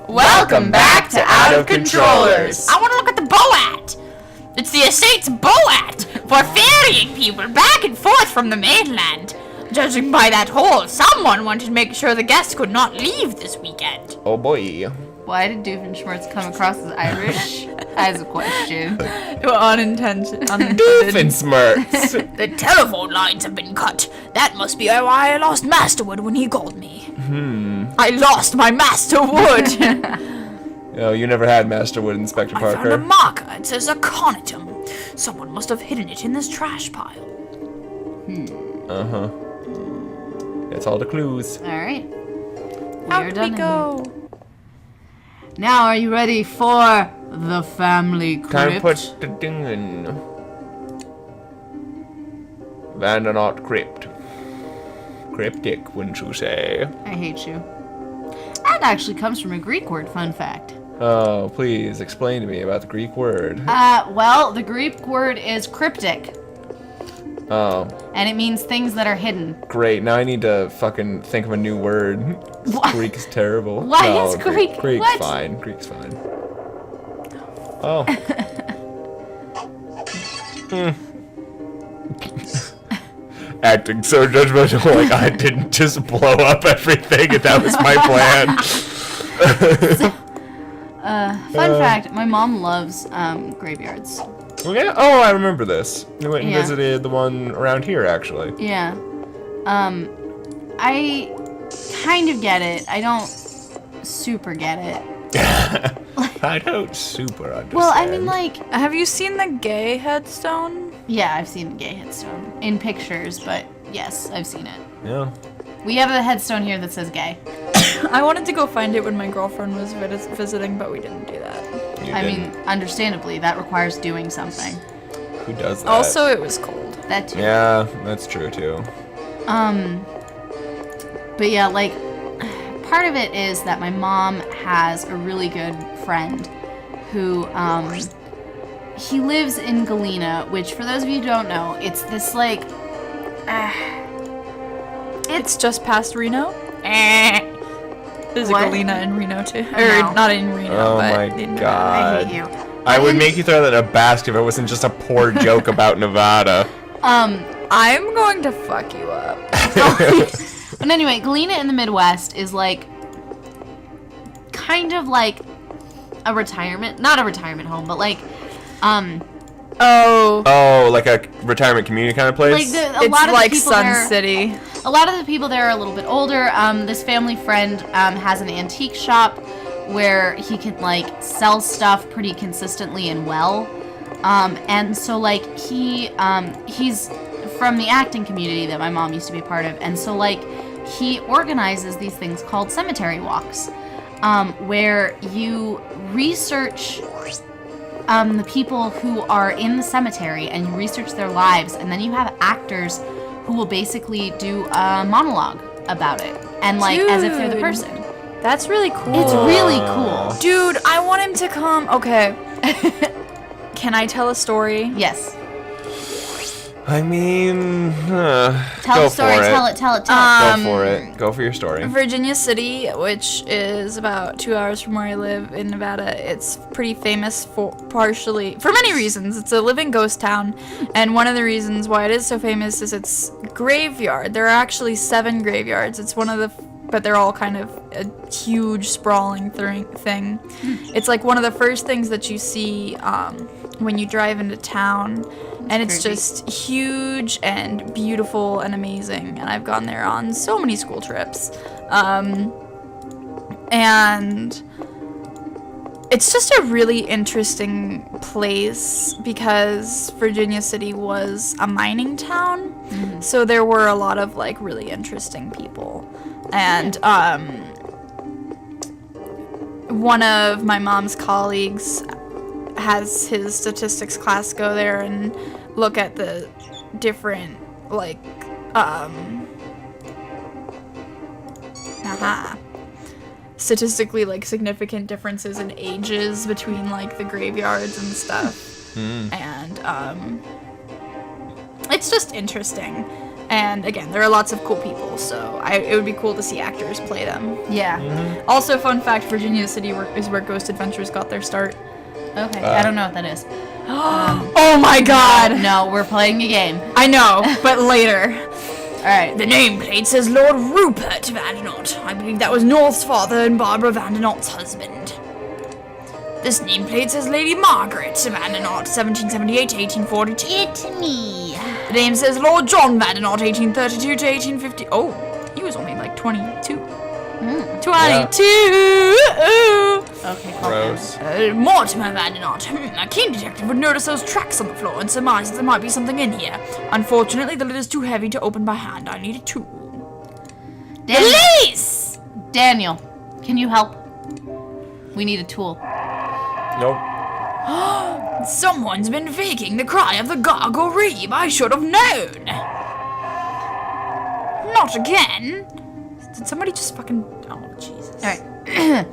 Welcome back to Out of Controllers. I want to look at the Boat. It's the estate's Boat for ferrying people back and forth from the mainland. Judging by that hole, someone wanted to make sure the guests could not leave this weekend. Oh boy. Why did Doofenshmirtz come across as Irish? As a question. Unintentional. Doofenshmirtz. The telephone lines have been cut. That must be why I lost Masterwood when he called me. I lost my Masterwood. Oh, you never had Masterwood, Inspector I found Parker. a marker. It says Aconitum. Someone must have hidden it in this trash pile. Uh-huh. That's all the clues. Alright. How did we go? Now, are you ready for the family crypt? Time to put the ding in. Vandernaut crypt. Cryptic, wouldn't you say? I hate you. That actually comes from a Greek word, fun fact. Oh, please explain to me about the Greek word. Well, the Greek word is cryptic. Oh. And it means things that are hidden. Great, now I need to fucking think of a new word. What? Greek is terrible. Why No, is Greek? Greek's What? fine. Greek's fine. Oh. Acting so judgmental, like I didn't just blow up everything and that was my plan. Fun fact, my mom loves graveyards. Okay. Oh, I remember this. We went and Yeah. visited the one around here, actually. Yeah. I kind of get it. I don't super get it. I don't super understand. Well, I mean, like, Have you seen the gay headstone? yeah, I've seen the gay headstone in pictures, but yes, I've seen it. Yeah. We have a headstone here that says gay. I wanted to go find it when my girlfriend was visiting, but we didn't do that. You I didn't. mean, understandably, that requires doing something. Who does that? Also, it was cold. That too. Yeah, that's true too. But yeah, like, part of it is that my mom has a really good friend who, he lives in Galena, which, for those of you who don't know, it's this, like, It's just past Reno. There's What? a Galena in Reno too. I Or know. not in Reno, Oh but my in God. I hate you. I would make you throw that in a basket if it wasn't just a poor joke about Nevada. I'm going to fuck you up. But anyway, Galena in the Midwest is, like, kind of like a retirement, not a retirement home, but, like, Oh, Oh, like a retirement community kind of place? like a it's lot of like the people Sun there, City. a lot of the people there are a little bit older. This family friend has an antique shop where he can, like, sell stuff pretty consistently and well. And so, like, he's from the acting community that my mom used to be part of. And so, like, he organizes these things called cemetery walks, where you research the people who are in the cemetery and you research their lives, and then you have actors who will basically do a monologue about it, and, like, as if they're the Dude. person. That's really cool. It's really cool. Dude, I want him to come. Okay. Can I tell a story? Yes. I mean, Tell go the story. for Tell it. Go for it. Go for your story. Virginia City, which is about 2 hours from where I live in Nevada, it's pretty famous for many reasons. It's a living ghost town, and one of the reasons why it is so famous is its graveyard. There are actually 7 graveyards. It's one of the, but they're all kind of a huge sprawling thing. It's like one of the first things that you see when you drive into town. And it's creepy. just huge and beautiful and amazing. And I've gone there on so many school trips. And it's just a really interesting place because Virginia City was a mining town. So there were a lot of, like, really interesting people. And one of my mom's colleagues has his statistics class go there and look at the different, like, statistically, like, significant differences in ages between, like, the graveyards and stuff. And it's just interesting. And again, there are lots of cool people, so it would be cool to see actors play them. Yeah. Also, fun fact, Virginia City is where Ghost Adventures got their start. Okay, I don't know what that is. Oh my god! No, we're playing a game. I know, but later. Alright. The nameplate says Lord Rupert Vandernot. I believe that was North's father and Barbara Vandernot's husband. This nameplate says Lady Margaret Vandernot, 1778 to 1842. It's me. The name says Lord John Vandernot, 1832 to 1850. Oh, he was only like 22. 22! Ooh. Okay, cool. Gross. Mortimer Vandernot. A keen detective would notice those tracks on the floor and surmise that there might be something in here. Unfortunately, the lid is too heavy to open by hand. I need a tool. Police! Daniel, can you help? We need a tool. Nope. Someone's been faking the cry of the gargle reeb. I should have known. Not again. Did somebody just fucking... Oh, Jesus. Alright.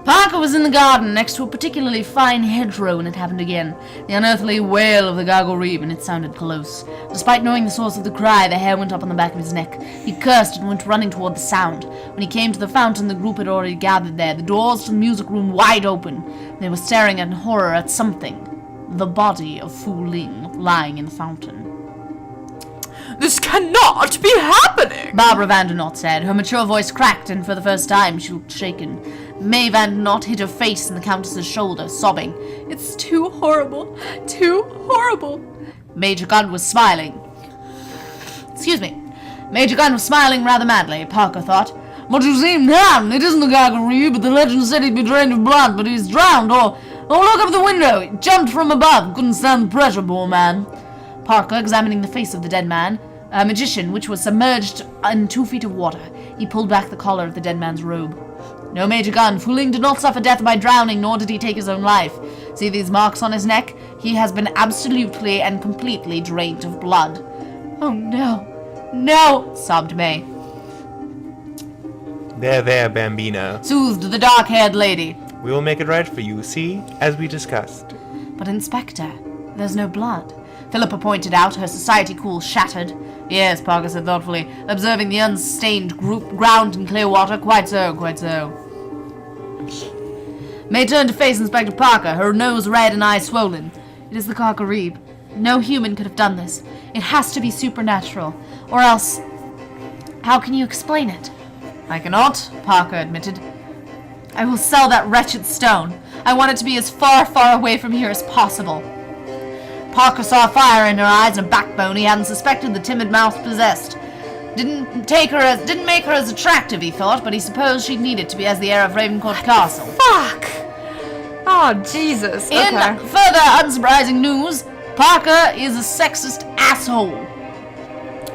Parker was in the garden next to a particularly fine hedgerow when it happened again. The unearthly wail of the gargle reeb, and it sounded close. Despite knowing the source of the cry, the hair went up on the back of his neck. He cursed and went running toward the sound. When he came to the fountain, the group had already gathered there, the doors to the music room wide open. They were staring in horror at something. The body of Fu Ling lying in the fountain. This cannot be happening! Barbara Vandernot said. Her mature voice cracked, and for the first time she looked shaken. May Vandernot hid her face in the Countess's shoulder, sobbing. It's too horrible. Too horrible. Major Gunn was smiling. Excuse me. Major Gunn was smiling rather madly, Parker thought. But you seem down. It isn't the gargle, but the legend said he'd be drained of blood, but he's drowned, or look up the window. He jumped from above. Couldn't stand the pressure, poor man. Parker, examining the face of the dead man, a magician, which was submerged in 2 feet of water. He pulled back the collar of the dead man's robe. No, Major Gunn, Fu Ling did not suffer death by drowning, nor did he take his own life. See these marks on his neck? He has been absolutely and completely drained of blood. Oh, no. No, sobbed May. There, Bambino. Soothed the dark-haired lady. We will make it right for you, see? As we discussed. But, Inspector, there's no blood. Philippa pointed out, her society cool shattered. Yes, Parker said thoughtfully, observing the unstained ground in clear water. Quite so, quite so. May turned to face Inspector Parker, her nose red and eyes swollen. It is the Karkarib. No human could have done this. It has to be supernatural. Or else... How can you explain it? I cannot, Parker admitted. I will sell that wretched stone. I want it to be as far, far away from here as possible. Parker saw fire in her eyes and a backbone he hadn't suspected the timid mouth possessed. Didn't make her as attractive, he thought, but he supposed she'd need it to be as the heir of Ravencourt Castle. Fuck! Oh, Jesus. Okay. In further unsurprising news, Parker is a sexist asshole.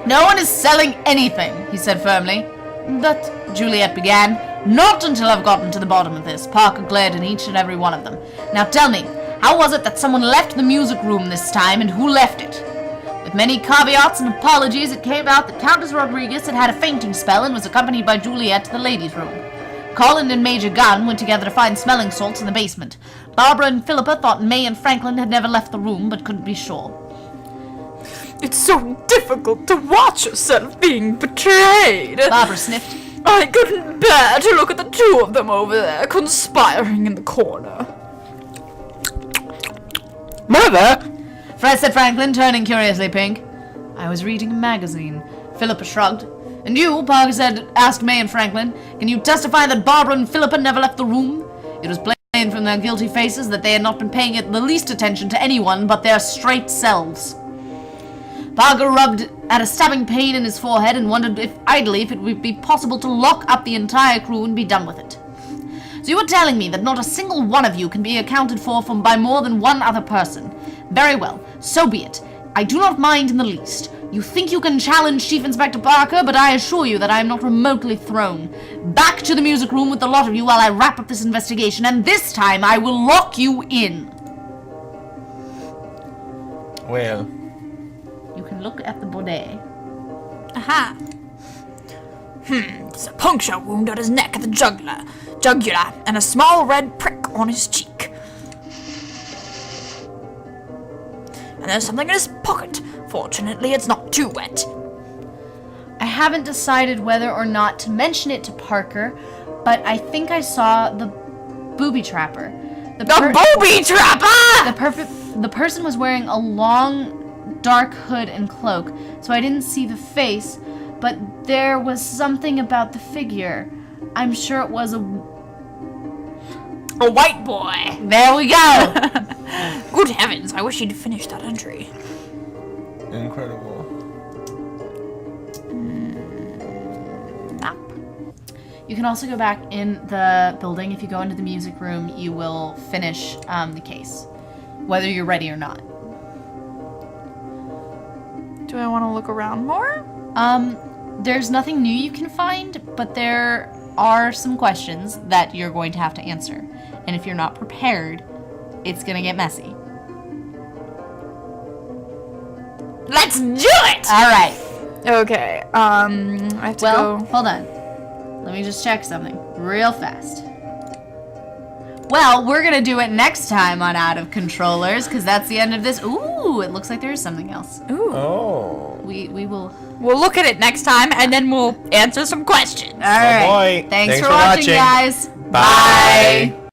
No one is selling anything, he said firmly. But, Juliet began, not until I've gotten to the bottom of this. Parker glared at each and every one of them. Now tell me, how was it that someone left the music room this time, and who left it? With many caveats and apologies, it came out that Countess Rodriguez had a fainting spell and was accompanied by Juliet to the ladies' room. Colin and Major Gunn went together to find smelling salts in the basement. Barbara and Philippa thought May and Franklin had never left the room, but couldn't be sure. It's so difficult to watch yourself being betrayed. Barbara sniffed. I couldn't bear to look at the two of them over there, conspiring in the corner. Mother! Fred said Franklin, turning curiously pink. I was reading a magazine. Philippa shrugged. And you, Parker said, asked May and Franklin, can you testify that Barbara and Philippa never left the room? It was plain from their guilty faces that they had not been paying it the least attention to anyone but their straight selves. Parker rubbed at a stabbing pain in his forehead and wondered idly if it would be possible to lock up the entire crew and be done with it. So you are telling me that not a single one of you can be accounted for by more than one other person. Very well, so be it. I do not mind in the least. You think you can challenge Chief Inspector Parker, but I assure you that I am not remotely thrown. Back to the music room with the lot of you while I wrap up this investigation, and this time I will lock you in. Well... You can look at the body. Aha. There's a puncture wound on his neck at the jugular, and a small red prick on his cheek. And there's something in his pocket. Fortunately, it's not too wet. haven't decided whether or not to mention it to Parker, but I think I saw the booby trapper. The booby trapper! The person was wearing a long, dark hood and cloak, so I didn't see the face, but there was something about the figure. I'm sure it was a white boy. There we go. Good heavens, I wish he'd finished that entry. Incredible. Map. You can also go back in the building. If you go into the music room, you will finish the case, whether you're ready or not. Do I want to look around more? There's nothing new you can find, but there are some questions that you're going to have to answer. And if you're not prepared, it's gonna get messy. Let's do it! Alright. Okay, I have to go. Hold on. Let me just check something real fast. Well, we're gonna do it next time on Out of Controllers, because that's the end of this. Ooh, it looks like there is something else. Ooh. Oh. We will... We'll look at it next time, and then we'll answer some questions. Alright. Oh boy. Thanks for watching, guys. Bye.